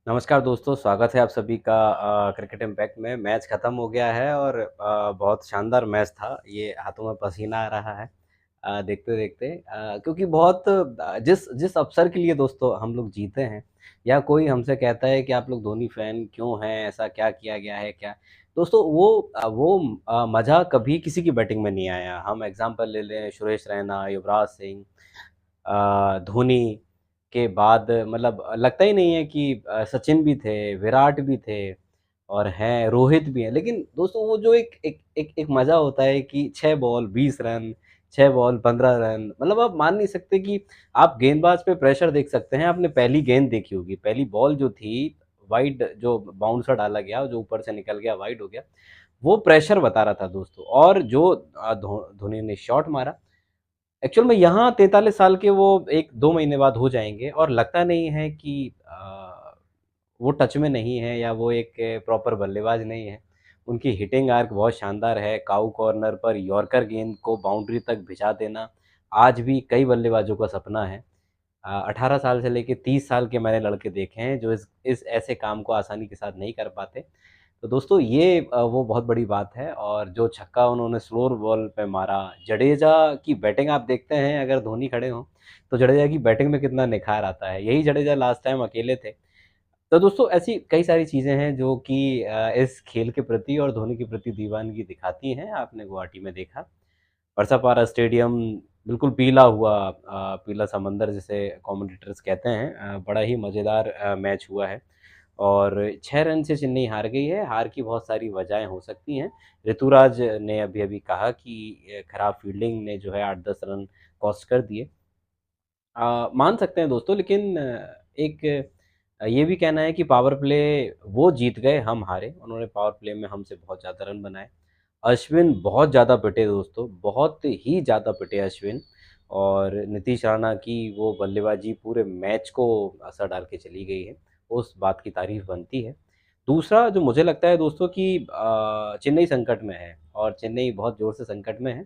नमस्कार दोस्तों, स्वागत है आप सभी का क्रिकेट इम्पैक्ट में। मैच ख़त्म हो गया है और बहुत शानदार मैच था। ये हाथों में पसीना आ रहा है देखते-देखते क्योंकि बहुत जिस जिस अवसर के लिए दोस्तों हम लोग जीते हैं या कोई हमसे कहता है कि आप लोग धोनी फ़ैन क्यों हैं, ऐसा क्या किया गया है क्या? दोस्तों वो मज़ा कभी किसी की बैटिंग में नहीं आया। हम एग्ज़ाम्पल ले लें सुरेश रैना, युवराज सिंह धोनी के बाद मतलब लगता ही नहीं है कि सचिन भी थे, विराट भी थे और हैं, रोहित भी हैं। लेकिन दोस्तों वो जो एक मज़ा होता है कि 6 बॉल 20 रन, 6 बॉल 15 रन मतलब आप मान नहीं सकते कि आप गेंदबाज पे प्रेशर देख सकते हैं। आपने पहली गेंद देखी होगी, पहली बॉल जो थी वाइड जो बाउंसर डाला गया, जो ऊपर से निकल गया, वाइड हो गया, वो प्रेशर बता रहा था दोस्तों और जो धोनी ने शॉट मारा एक्चुअल में यहाँ 43 साल के वो 1-2 महीने बाद हो जाएँगे और लगता नहीं है कि वो टच में नहीं है या वो एक प्रॉपर बल्लेबाज नहीं है। उनकी हिटिंग आर्क बहुत शानदार है, काऊ कॉर्नर पर यॉर्कर गेंद को बाउंड्री तक भिजा देना, आज भी कई बल्लेबाजों का सपना है। 18 साल से लेके 30 साल के मैंने लड़के देखे हैं जो इस ऐसे काम को आसानी के साथ नहीं कर पाते। तो दोस्तों ये वो बहुत बड़ी बात है और जो छक्का उन्होंने स्लोवर बॉल पे मारा, जडेजा की बैटिंग आप देखते हैं अगर धोनी खड़े हों, तो जडेजा की बैटिंग में कितना निखार आता है। यही जडेजा लास्ट टाइम अकेले थे। तो दोस्तों ऐसी कई सारी चीज़ें हैं जो कि इस खेल के प्रति और धोनी के प्रति दीवानगी दिखाती हैं। आपने गुवाहाटी में देखा, बरसापारा स्टेडियम बिल्कुल पीला हुआ पीला समंदर जिसे कमेंटेटर्स कहते हैं बड़ा ही मज़ेदार मैच हुआ है। और 6 रन से चेन्नई हार गई है। हार की बहुत सारी वजहें हो सकती हैं। ऋतुराज ने अभी-अभी कहा कि खराब फील्डिंग ने जो है 8-10 रन कॉस्ट कर दिए। मान सकते हैं दोस्तों लेकिन एक ये भी कहना है कि पावर प्ले वो जीत गए, हम हारे। उन्होंने पावर प्ले में हमसे बहुत ज़्यादा रन बनाए। अश्विन बहुत ज़्यादा पिटे दोस्तों, बहुत ही ज़्यादा पिटे अश्विन और नीतीश राणा की वो बल्लेबाज़ी पूरे मैच को असर डाल के चली गई है, उस बात की तारीफ़ बनती है। दूसरा जो मुझे लगता है दोस्तों कि चेन्नई संकट में है और चेन्नई बहुत ज़ोर से संकट में है।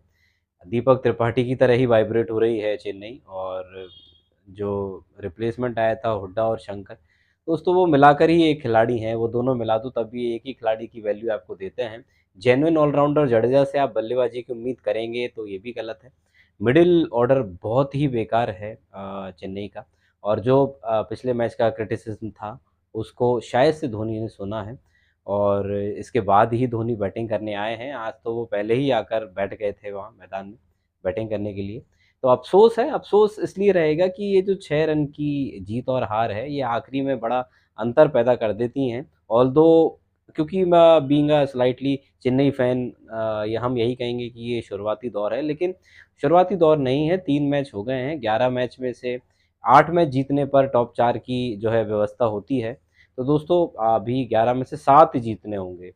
दीपक त्रिपाठी की तरह ही वाइब्रेट हो रही है चेन्नई और जो रिप्लेसमेंट आया था हुड्डा और शंकर, दोस्तों वो मिलाकर ही एक खिलाड़ी हैं, वो दोनों मिला दो तब भी एक ही खिलाड़ी की वैल्यू आपको देते हैं। जेन्युइन ऑलराउंडर जडेजा से आप बल्लेबाजी की उम्मीद करेंगे तो ये भी गलत है। मिडल ऑर्डर बहुत ही बेकार है चेन्नई का और जो पिछले मैच का क्रिटिसिज़्म था, उसको शायद से धोनी ने सुना है और इसके बाद ही धोनी बैटिंग करने आए हैं। आज तो वो पहले ही आकर बैठ गए थे वहाँ मैदान में बैटिंग करने के लिए। तो अफ़सोस है, अफ़सोस इसलिए रहेगा कि ये जो 6 रन की जीत और हार है, ये आखिरी में बड़ा अंतर पैदा कर देती हैं। ऑल्दो क्योंकि मैं being a slightly Chennai fan ये हम यही कहेंगे कि ये शुरुआती दौर है, लेकिन शुरुआती दौर नहीं है, 3 मैच हो गए हैं, 11 मैच में से 8 मैच जीतने पर टॉप 4 की जो है व्यवस्था होती है। तो दोस्तों अभी 11 में से 7 जीतने होंगे,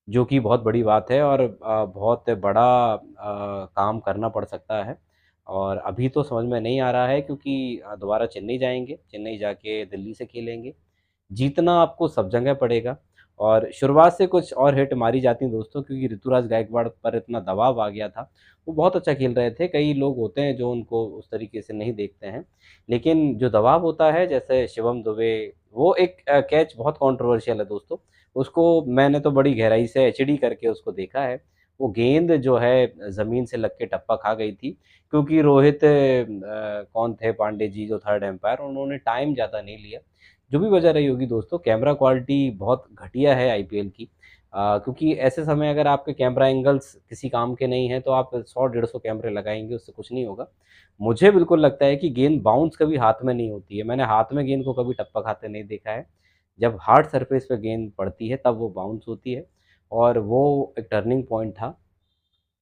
जो कि बहुत बड़ी बात है और बहुत बड़ा काम करना पड़ सकता है और अभी तो समझ में नहीं आ रहा है क्योंकि दोबारा चेन्नई जाएँगे, चेन्नई जाके दिल्ली से खेलेंगे। जीतना आपको सब जगह पड़ेगा और शुरुआत से कुछ और हिट मारी जाती दोस्तों क्योंकि ऋतुराज गायकवाड़ पर इतना दबाव आ गया था। वो बहुत अच्छा खेल रहे थे, कई लोग होते हैं जो उनको उस तरीके से नहीं देखते हैं। लेकिन जो दबाव होता है जैसे शिवम दुबे वो एक कैच बहुत कंट्रोवर्शियल है दोस्तों। उसको मैंने तो बड़ी गहराई से एचडी करके उसको देखा है। वो गेंद जो है ज़मीन से लग के टप्पा खा गई थी क्योंकि रोहित कौन थे पांडे जी जो थर्ड एम्पायर उन्होंने टाइम ज़्यादा नहीं लिया। जो भी वजह रही होगी दोस्तों, कैमरा क्वालिटी बहुत घटिया है आईपीएल की क्योंकि ऐसे समय अगर आपके कैमरा एंगल्स किसी काम के नहीं हैं, तो आप 100 डेढ़ 100 कैमरे लगाएँगे, उससे कुछ नहीं होगा। मुझे बिल्कुल लगता है कि गेंद बाउंस कभी हाथ में नहीं होती है। मैंने हाथ में गेंद को कभी टप्पा खाते नहीं देखा है। जब हार्ड सरफेस पे गेंद पड़ती है, तब वो बाउंस होती है और वो एक टर्निंग पॉइंट था।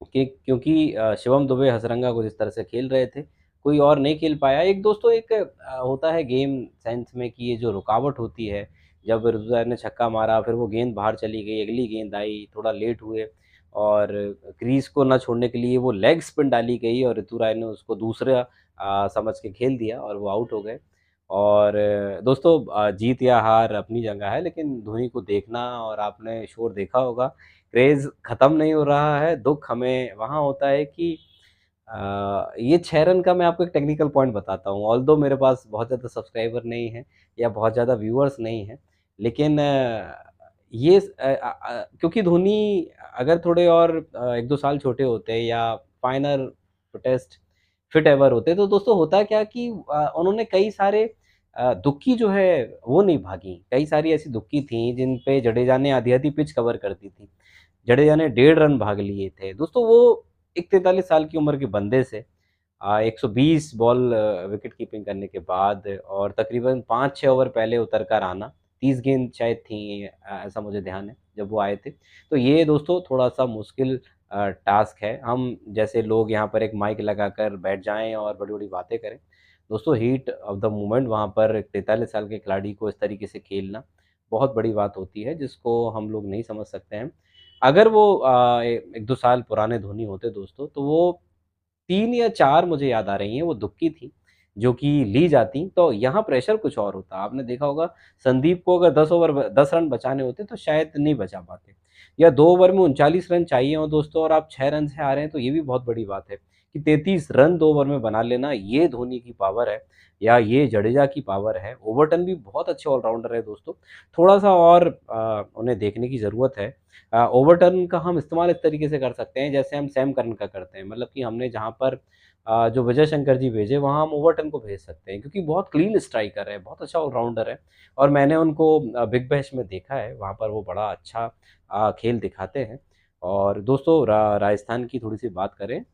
कि क्योंकि शिवम दुबे हसरंगा को जिस तरह से खेल रहे थे, कोई और नहीं खेल पाया। एक दोस्तों एक होता है गेम सेंस में कि ये जो रुकावट होती है, जब ऋतुराज ने छक्का मारा, फिर वो गेंद बाहर चली गई, अगली गेंद आई, थोड़ा लेट हुए और क्रीज़ को ना छोड़ने के लिए वो लेग स्पिन डाली गई और ऋतुराज ने उसको दूसरा समझ के खेल दिया और वो आउट हो गए। और दोस्तों जीत या हार अपनी जगह है, लेकिन धोनी को देखना और आपने शोर देखा होगा क्रेज़ ख़त्म नहीं हो रहा है, दुःख हमें वहाँ होता है कि ये 6 रन का मैं आपको एक टेक्निकल पॉइंट बताता हूँ। ऑल्दो मेरे पास बहुत ज़्यादा सब्सक्राइबर नहीं हैं या बहुत ज़्यादा व्यूअर्स नहीं हैं, लेकिन क्योंकि धोनी अगर थोड़े और 1-2 साल छोटे होते या फाइनल टेस्ट फिट एवर होते, तो दोस्तों होता क्या कि उन्होंने कई सारे दुक्की जो है वो नहीं भागी। कई सारी ऐसी दुक्की थी जिन पे जडेजा ने आधी-आधी पिच कवर कर दी थी। जडेजा ने 1.5 रन भाग लिए थे। दोस्तों वो एक 43 साल की उम्र के बंदे से 120 बॉल विकेट कीपिंग करने के बाद और तकरीबन 5-6 ओवर पहले उतर कर आना, 30 गेंद शायद थी, ऐसा मुझे ध्यान है जब वो आए थे। तो ये दोस्तों थोड़ा-सा मुश्किल टास्क है। हम जैसे लोग यहाँ पर एक माइक लगाकर बैठ जाएँ और बड़ी-बड़ी बातें करें। दोस्तों हीट ऑफ द मोमेंट वहाँ पर 43 साल के खिलाड़ी को इस तरीके से खेलना बहुत बड़ी बात होती है, जिसको हम लोग नहीं समझ सकते हैं। अगर वो 1-2 साल पुराने धोनी होते दोस्तों, तो वो 3 या 4 मुझे याद आ रही हैं, वो दुक्की थी, जो कि ली जाती, तो यहाँ प्रेशर कुछ और होता। आपने देखा होगा संदीप को अगर 10 रन बचाने होते तो शायद नहीं बचा पाते या 2 ओवर में 39 रन चाहिए हों दोस्तों और आप 6 रन से हारे हैं, तो ये भी बहुत बड़ी बात है कि 33 रन 2 ओवर में बना लेना, ये धोनी की पावर है या ये जडेजा की पावर है। ओवर्टन भी बहुत अच्छे ऑलराउंडर है दोस्तों, थोड़ा-सा और उन्हें देखने की ज़रूरत है। ओवरटर्न का हम इस्तेमाल इस तरीके से कर सकते हैं जैसे हम सैम करन का करते हैं। मतलब कि हमने जहाँ पर जो विजय शंकर जी भेजे वहाँ हम ओवरटर्न को भेज सकते हैं क्योंकि बहुत क्लीन स्ट्राइकर है, बहुत अच्छा ऑलराउंडर है और मैंने उनको बिग बैश में देखा है, वहाँ पर वो बड़ा अच्छा खेल दिखाते हैं। और दोस्तों राजस्थान की थोड़ी-सी बात करें,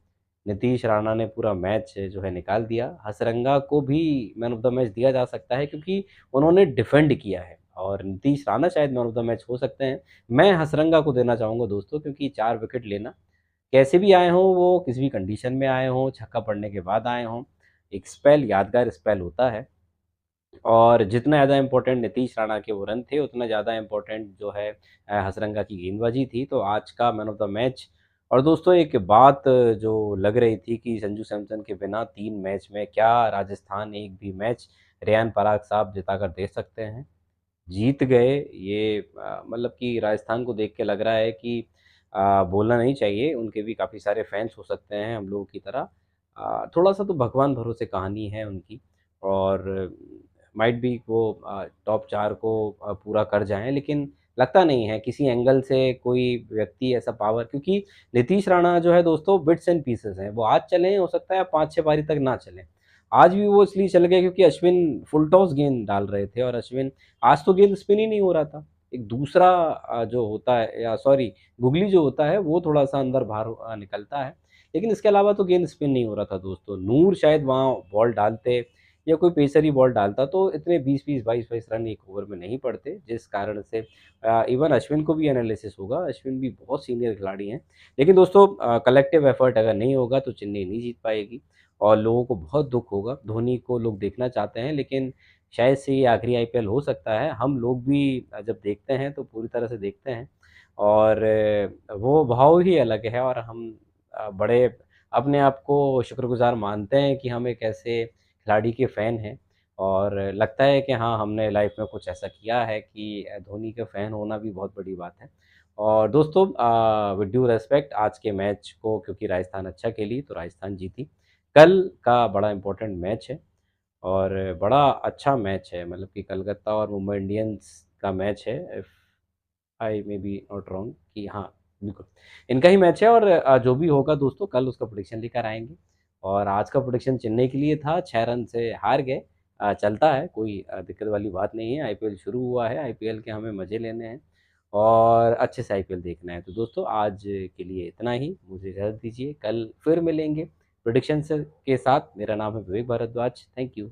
नीतीश राणा ने पूरा मैच जो है निकाल दिया। हसरंगा को भी मैन ऑफ द मैच दिया जा सकता है क्योंकि उन्होंने डिफेंड किया है और नीतीश राणा शायद मैन ऑफ द मैच हो सकते हैं। मैं हसरंगा को देना चाहूँगा दोस्तों क्योंकि 4 विकेट लेना, कैसे भी आए हों वो, किसी भी कंडीशन में आए हों, छक्का पड़ने के बाद आए हों, एक स्पेल यादगार स्पेल होता है और जितना ज़्यादा इम्पोर्टेंट नीतीश राणा के वो रन थे, उतना ज़्यादा इम्पोर्टेंट जो है हसरंगा की गेंदबाज़ी थी। तो आज का मैन ऑफ द मैच और दोस्तों एक बात जो लग रही थी कि संजू सैमसन के बिना 3 मैच में क्या राजस्थान एक भी मैच रेयान पराग साहब जिता कर दे सकते हैं? जीत गए ये मतलब कि राजस्थान को देख के लग रहा है कि बोलना नहीं चाहिए, उनके भी काफ़ी सारे फैन्स हो सकते हैं हम लोगों की तरह। थोड़ा-सा तो भगवान भरोसे कहानी है उनकी और माइट बी वो टॉप 4 को पूरा कर जाएँ, लेकिन लगता नहीं है किसी एंगल से कोई व्यक्ति ऐसा पावर क्योंकि नीतीश राणा जो है दोस्तों बिट्स एंड पीसेस हैं, वो आज चलें, हो सकता है 5-6 पारी तक ना चलें। आज भी वो इसलिए चल गए क्योंकि अश्विन फुल टॉस गेंद डाल रहे थे और अश्विन आज तो गेंद स्पिन ही नहीं हो रहा था। एक दूसरा जो होता है या सॉरी गुगली जो होता है वो थोड़ा-सा अंदर बाहर निकलता है। लेकिन इसके अलावा तो गेंद स्पिन नहीं हो रहा था दोस्तों। नूर शायद वहाँ बॉल डालते या कोई पेसर ही बॉल डालता तो इतने 20-20, 22-22 रन 1 ओवर में नहीं पड़ते, जिस कारण से इवन अश्विन को भी एनालिसिस होगा। अश्विन भी बहुत सीनियर खिलाड़ी हैं। लेकिन दोस्तों कलेक्टिव एफर्ट अगर नहीं होगा तो चेन्नई नहीं जीत पाएगी और लोगों को बहुत दुःख होगा। धोनी को लोग देखना चाहते हैं लेकिन शायद से ये आखिरी आईपीएल हो सकता है। हम लोग भी जब देखते हैं तो पूरी तरह से देखते हैं और वो भाव ही अलग है और हम बड़े अपने आप को शुक्रगुज़ार मानते हैं कि हम एक ऐसे खिलाड़ी के फ़ैन हैं और लगता है कि हाँ, हमने लाइफ़ में कुछ ऐसा किया है कि धोनी के फ़ैन होना भी बहुत बड़ी बात है। और दोस्तों विद ड्यू रिस्पेक्ट आज के मैच को क्योंकि राजस्थान अच्छा खेली तो राजस्थान जीती। कल का बड़ा इम्पोर्टेंट मैच है और बड़ा अच्छा मैच है मतलब कि कलकत्ता और मुंबई इंडियंस का मैच है if I may be not wrong कि हाँ, बिल्कुल। इनका ही मैच है और जो भी होगा दोस्तों कल उसका प्रेडिक्शन लेकर आएँगे और आज का प्रेडिक्शन चेन्नई के लिए था, 6 रन से हार गए। चलता है, कोई दिक्कत वाली बात नहीं है, आईपीएल शुरू हुआ है, आईपीएल के हमें मज़े लेने हैं और अच्छे से आईपीएल देखना है। तो दोस्तों आज के लिए इतना ही, मुझे इजाज़त दीजिए, कल फिर मिलेंगे प्रेडिक्शंस के साथ। मेरा नाम है विवेक भारद्वाज, थैंक यू।